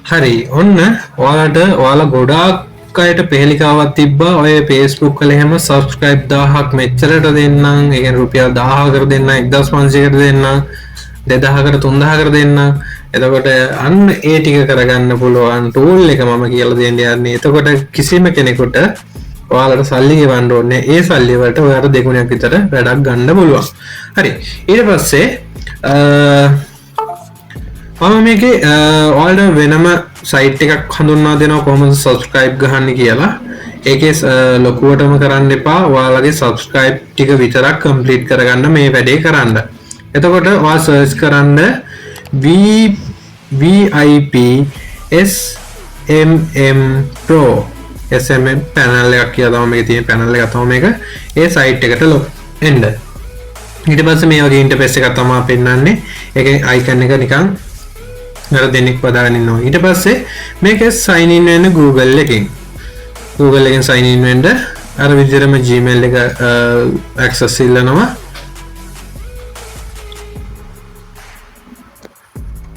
හරි ඔන්න ඔයාලා ගොඩාක් අයට පෙහෙලිකාවක් තිබ්බා ඔය Facebook වල එහෙම subscribe 1000ක් මෙච්චරට දෙන්නම් ඒ කියන්නේ රුපියල් 1000කට දෙන්නම් 1500කට දෙන්නම් 2000කට 3000කට දෙන්නම් එතකොට අන්න ඒ ටික කරගන්න පුළුවන් ටූල් එක මම කියලා දෙන්න යන්නේ එතකොට කිසිම කෙනෙකුට ඔයාලට සල්ලි ගෙවන්න ඕනේ ඒ සල්ලි වලට ඔයාලට දෙගුණයක් විතර වැඩක් ගන්න පුළුවන් හරි ඊට පස්සේ මම මේකේ ඔයාලට වෙනම සයිට් එකක් හඳුන්වා දෙනවා කොහොමද subscribe ගහන්න කියලා. ඒකේ ලොකුවටම කරන්න එපා. ඔයාලගේ subscribe ටික විතරක් complete කරගන්න මේ වැඩේ කරන්න. එතකොට ඔයා search කරන්න VIP SMM Pro SMM panel එකක් කියලා තමයි මේකේ තියෙන panel එක තමයි මේක. ඒ site එකට log එන්න. ඊට පස්සේ මේ වගේ interface එකක් තමයි පෙන්නන්නේ. ඒකේ icon එක නිකන් අර දෙනෙක් වදාගෙන ඉන්නවා ඊට පස්සේ මේක sign in වෙන Google එකෙන් sign in වෙන්න අර විදිහටම Gmail එක access ඉල්ලනවා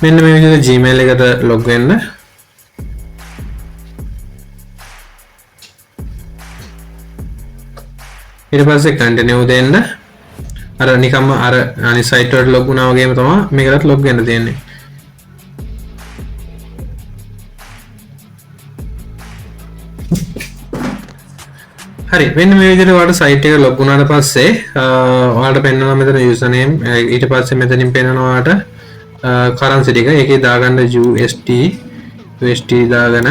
මෙන්න මේ විදිහට Gmail එකට log වෙන්න ඊට පස්සේ continue දෙන්න අර නිකම්ම අර අනිත් site වලට log වුණා වගේම තමයි මේකටත් log වෙන්න තියෙන්නේ හරි මෙන්න මේ විදිහට ඔයාලට site එක log වුණාට පස්සේ ඔයාලට පෙන්නනවා මෙතන username ඊට පස්සේ මෙතනින් පෙන්නනවා ඔයාලට currency ටික ඒකේ දාගන්න USD දාගෙන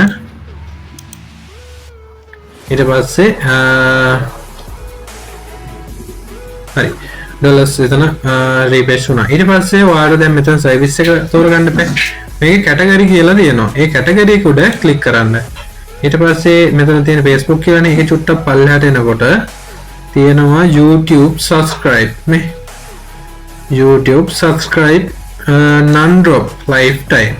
ඊට පස්සේ හරි dollars එතන refresh වුණා ඊට පස්සේ ඔයාලට දැන් මෙතන service එක තෝරගන්න බෑ මේකේ category කියලා තියෙනවා ඒ category එක උඩ click කරන්න ඊට පස්සේ මෙතන තියෙන Facebook කියලානේ ඒක චුට්ටක් පල්ලෙහාට එනකොට තියෙනවා YouTube subscribe මේ YouTube subscribe non drop lifetime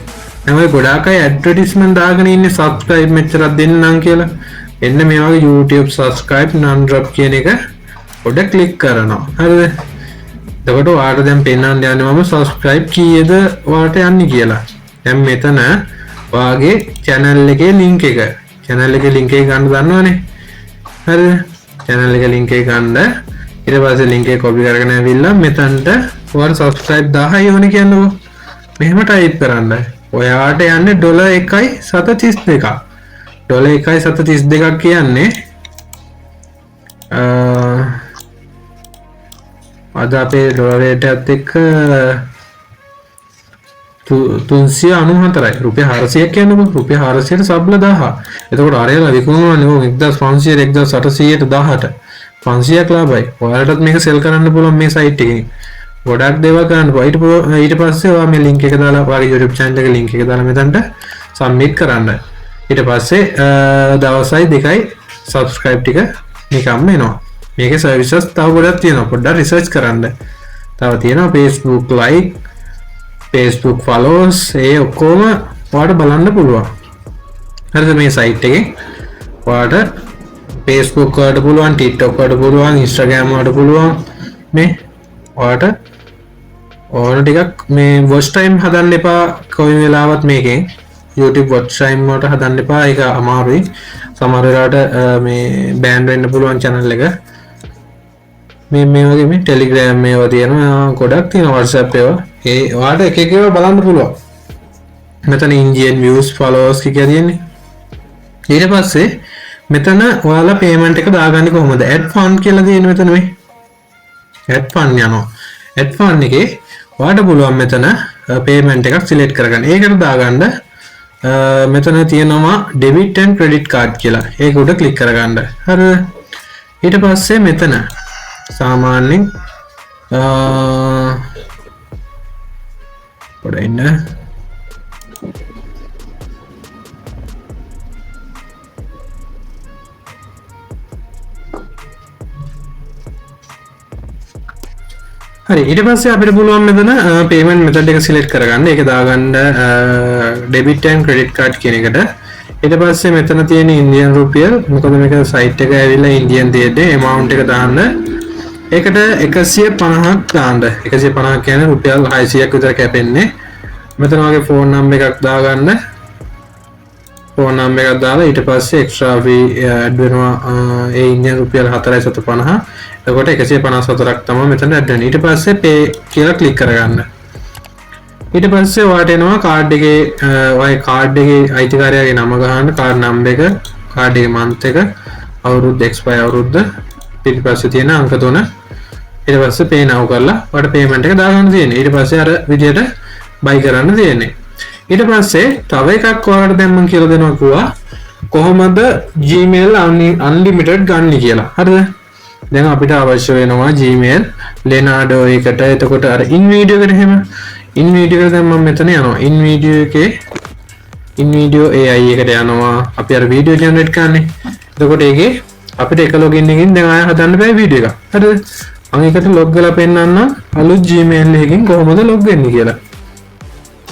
නම් ඔය ගොඩාක් අය advertisement දාගෙන ඉන්නේ subscribe මෙච්චරක් දෙන්නම් කියලා එන්න මේ වගේ YouTube subscribe non drop කියන එක පොඩ click කරනවා හරිද එතකොට ඔයාලට දැන් පෙන්නන්න යන්නේ මම subscribe කීයද ඔයාලට යන්නේ කියලා දැන් මෙතන ඔයාගේ channel එකේ link එක channel එකේ link එක ගන්න දන්නවනේ හරිද channel එකේ link එක ගන්න ඊට පස්සේ link එක copy කරගෙන ඇවිල්ලා මෙතනට ඔයාලා subscribe 1000යි ඕනේ කියන්නකෝ මෙහෙම type කරන්න ඔයාට යන්නේ $1.732ක් $1.732ක් කියන්නේ අද අපේ ඩොලර් රේට් එක්ක 394යි රුපියල් 400ක් කියන්නේ රුපියල් 400ට සබ්ල 1000. එතකොට අරයලා විකුණනවානේ ඕක 1500 1800ට 1000ට 500ක් ලාභයි. ඔයාලටත් මේක සෙල් කරන්න පුළුවන් මේ සයිට් එකෙන්. ගොඩක් දේවල් කරන්න පුළුවන්. ඊට පස්සේ ඔයා මේ link එක දාලා ඔයාගේ YouTube channel එකේ link එක දාලා මෙතනට submit කරන්න. ඊට පස්සේ දවසයි දෙකයි subscribe ටික නිකම්ම එනවා. මේකේ services තව ගොඩක් තියෙනවා. පොඩ්ඩක් research කරන්න. තව තියෙනවා Facebook like Facebook follows ඒ ඔක්කොම ඔයාලට බලන්න පුළුවන්. හරිද මේ site එකේ ඔයාලට Facebook වලට පුළුවන්, TikTok වලට පුළුවන්, Instagram වලට පුළුවන් මේ ඔයාලට ඕන ටිකක් මේ watch time හදන්න එපා කොයි වෙලාවත් මේකෙන් YouTube watch time වලට හදන්න එපා ඒක අමාරුයි. සමහර වෙලාවට මේ ban වෙන්න පුළුවන් channel එක. මේ වගේ මේ Telegram මේවා තියෙනවා ගොඩක් තියෙනවා WhatsApp ඒවා ඒ ඔයාලට එක එක ඒවා බලන්න පුළුවන් මෙතන Indian views followers කියලා තියෙන්නේ ඊට පස්සේ මෙතන ඔයාලා payment එක දාගන්නේ කොහොමද add fund කියලා තියෙනවා මෙතන මේ add fund යනවා add fund එකේ ඔයාලට පුළුවන් මෙතන payment එකක් select කරගන්න ඒකට දාගන්න මෙතන තියෙනවා debit and credit card කියලා ඒක උඩ click කරගන්න හරිද ඊට පස්සේ මෙතන सामान्य पढ़ाइना හරි ඊට පස්සේ අපිට පුළුවන් මෙතන payment method එක select කරගන්න. ඒක දාගන්න debit and credit card කියන එකට. ඊට පස්සේ මෙතන තියෙන Indian රුපියල් මොකද මේක site එක ඇවිල්ලා Indian දෙන්නේ amount එක දාන්න. ඒකට 150ක් දාන්න. 150 කියන්නේ රුපියල් 600ක් විතර කැපෙන්නේ. මෙතන වගේ phone number එකක් දාගන්න. ෆෝන් නම්බර් එකක් දාලා ඊට පස්සේ එක්ස්ට්‍රා ෆී ඇඩ් වෙනවා ඒ ඉන්දියන් රුපියල් 450. එතකොට 154ක් තමයි මෙතන ඇඩ් වෙන්නේ. ඊට පස්සේ pay කියලා ක්ලික් කරගන්න. ඊට පස්සේ ඔයාලට එනවා කාඩ් එකේ ඔය කාඩ් එකේ අයිතිකාරයාගේ නම ගහන්න, කාඩ් නම්බර් එක, කාඩ් එකේ මන්ත් එක, අවුරුද්ද එක්ස්පයර් අවුරුද්ද, ඊට පස්සේ තියෙන අංක 3. ඊට පස්සේ pay now කරලා ඔයාලට payment එක දාගන්න තියෙන්නේ. ඊට පස්සේ අර විදියට buy කරන්න තියෙන්නේ. ඊට පස්සේ තව එකක් ඔයාලට දැන් මම කියලා දෙනවා කිව්වා කොහොමද Gmail unlimited ගන්න කියලා. හරිද? දැන් අපිට අවශ්‍ය වෙනවා Gmail Leonardo එකට. එතකොට අර in video එකට එහෙම in video එක දැන් මම මෙතන යනවා. in video AI එකට යනවා. අපි අර video generate කරන්නේ. එතකොට ඒකේ අපිට එක login එකකින් දැන් ආය හදන්න බෑ video එක. හරිද? මම ඒකට log කරලා පෙන්නන්න අලුත් Gmail එකකින් කොහොමද log වෙන්නේ කියලා.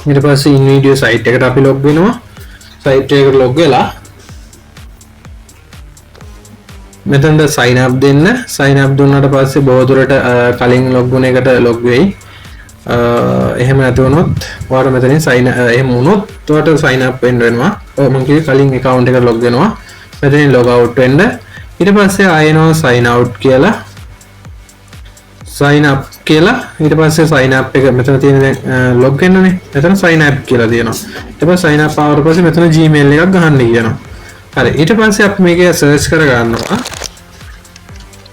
ඊට පස්සේ in video site එකට අපි log වෙනවා. site එකට log වෙලා මෙතනද sign up දෙන්න. sign up දුන්නාට පස්සේ බොහෝ දුරට කලින් log වුණ එකට log වෙයි. එහෙම නැති වුණොත් ඔයාලා මෙතනින් sign එහෙම වුණොත් ඔයාලට sign up වෙන්න වෙනවා. ඔය මම කිව්වේ කලින් account එකට log වෙනවා. මෙතනින් log out වෙන්න. ඊට පස්සේ ආයෙනවා sign out කියලා. sign up කියලා. ඊට පස්සේ sign up එක මෙතන තියෙන දැන් log වෙන්නනේ. මෙතන sign up කියලා තියෙනවා. ඊට පස්සේ sign up ආවට පස්සේ මෙතන Gmail එකක් ගහන්න කියනවා. හරි. ඊට පස්සේ අපි මේක search කර ගන්නවා.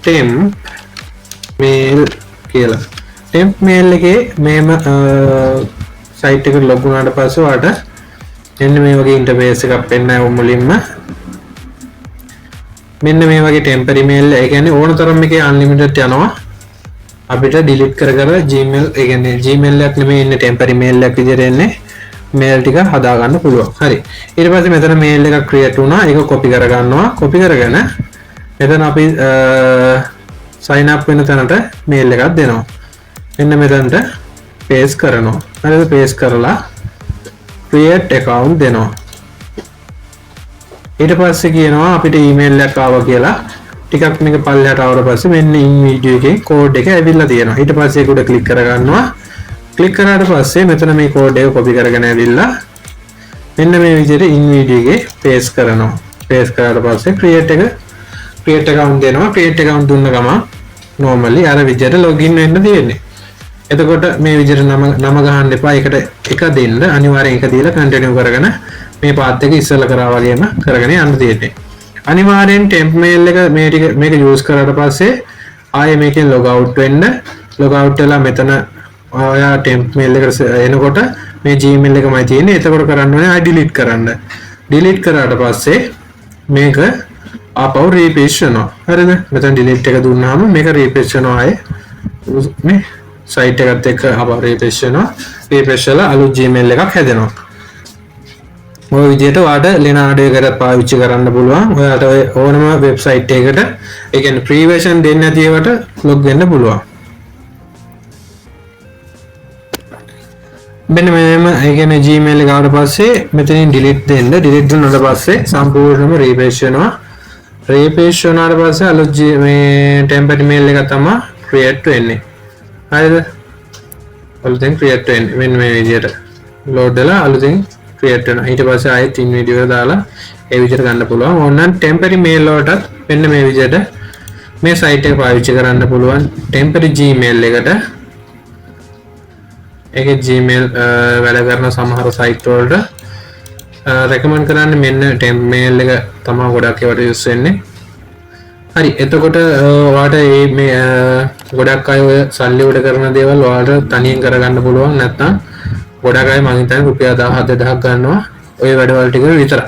temp mail කියලා. temp mail එකේ මේම site එකට log වුණාට පස්සේ ඔයාලට එන්න මේ වගේ interface එකක් පෙන්නනවා මුලින්ම. මෙන්න මේ වගේ temporary mail ඒ කියන්නේ ඕන තරම් එකේ unlimited යනවා. අපිට delete කර Gmail ඒ කියන්නේ Gmail එකක් නෙමෙයි ඉන්නේ temporary mail එකක් විදිහට එන්නේ. mail ටික හදා ගන්න පුළුවන්. හරි. ඊට පස්සේ මෙතන mail එකක් create වුණා. ඒක copy කර ගන්නවා. copy කරගෙන මෙතන අපි sign up වෙන තැනට mail එකක් දෙනවා. මෙන්න මෙතනට paste කරනවා. හරිද? paste කරලා create account දෙනවා. ඊට පස්සේ කියනවා අපිට email එකක් ආවා කියලා. ටිකක් මේක පල්ලෙහාට ආවට පස්සේ මෙන්න in video එකේ code එක ඇවිල්ලා තියෙනවා. ඊට පස්සේ ඒක උඩ click කර ගන්නවා. click කරාට පස්සේ මෙතන මේ code එක copy කරගෙන ඇවිල්ලා මෙන්න මේ විදිහට in video එකේ paste කරනවා. paste කරාට පස්සේ create account දෙනවා. create account දුන්න ගමන් normally අර විදිහට login වෙන්න තියෙන්නේ. එතකොට මේ විදිහට නම ගහන්න එපා. ඒකට එක දෙන්න. අනිවාර්යෙන් එක දීලා continue කරගෙන මේ path එක ඉස්සෙල්ලා කරා වගේම කරගෙන යන්න තියෙන්නේ. අනිවාර්යෙන් temp mail එක මේක use කරාට පස්සේ ආයේ මේකෙන් log out වෙන්න. log out වෙලා මෙතන ඔයා temp mail එකට එනකොට මේ Gmail එකමයි තියෙන්නේ. එතකොට කරන්න ඕනේ ආයෙ delete කරන්න. delete කරාට පස්සේ මේක ආපහු refresh වෙනවා. හරිද? මෙතන delete එක දුන්නාම මේක refresh වෙනවා ආයෙ. මේ site එකත් එක්ක ආපහු refresh වෙනවා. refresh වෙලා අලුත් Gmail එකක් හැදෙනවා. ඔය විදිහට ඔයාලට Leonardo එකට පාවිච්චි කරන්න පුළුවන්. ඔයාලට ඔය ඕනම වෙබ්සයිට් එකකට ඒ කියන්නේ free version දෙන්නේ නැති ඒවට log වෙන්න පුළුවන්. මෙන්න මේම ඒ කියන්නේ Gmail එක ආවට පස්සේ මෙතනින් delete දෙන්න. delete දුන්නාට පස්සේ සම්පූර්ණයෙන්ම refresh වෙනවා. refresh වුණාට පස්සේ අලුත් මේ temporary mail එක තමයි create වෙන්නේ. හරිද? අලුතෙන් create වෙන්නේ. මෙන්න මේ විදිහට load වෙලා අලුතෙන් create වෙනවා. ඊට පස්සේ ආයෙත් in video එක දාලා ඒ විදිහට ගන්න පුළුවන්. ඕනනම් temporary mail වලටත් මෙන්න මේ විදිහට මේ site එක පාවිච්චි කරන්න පුළුවන්. temporary Gmail එකට ඒකේ Gmail වැඩ කරන සමහර site වලට recommend කරන්නේ මෙන්න temp mail එක තමයි ගොඩක් ඒවට use වෙන්නේ. හරි. එතකොට ඔයාලට මේ ගොඩක් අය ඔය සල්ලි උඩ කරන දේවල් ඔයාලට තනියෙන් කරගන්න පුළුවන්. නැත්නම් ගොඩක් අය මං හිතන්නේ රුපියල් 1000 2000ක් ගන්නවා ඔය වැඩවල ටික විතරයි.